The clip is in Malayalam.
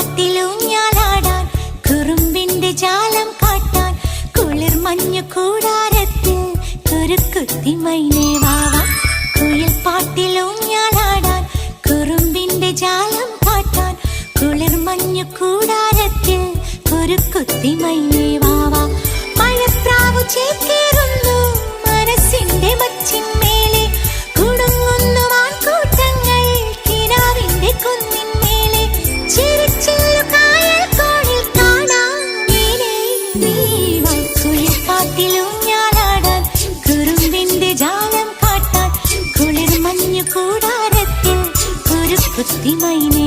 പാട്ടിലൂഞ്ഞാലാടാൻ കുറുമ്പിന്റെ ജാലം കാട്ടാൻ കുളിർ മഞ്ഞു കൂടാരത്തിൽ കുരുക്കുത്തി മൈനേ വാവാ. കുയിൽ പാട്ടിലൂഞ്ഞാലാടാൻ കുറുമ്പിന്റെ ജാലം കാട്ടാൻ കുളിർ മഞ്ഞു കൂടാരത്തിൽ കുരുക്കുത്തി മൈനേ വാവാ. മഴപ്രാവു ചേക്കേറുന്നു മനസ്സിന്റെ മച്ചിന്മേലെ കുടുങ്ങുന്നു മാൻകൂട്ടങ്ങൾ കിനാവിന്റെ കുന്നിന്മേലെ ചിരിച്ചില്ലു കായൽ കോണിൽ കാണാം നീലേ നീവാ. കുയിൽ പാട്ടിലൂഞ്ഞാലാടാൻ കുറുമ്പിന്റെ ജാലം കാട്ടാൻ കുളിർ മഞ്ഞു കൂടാരത്തിൽ കുരുക്കുത്തി മൈനേ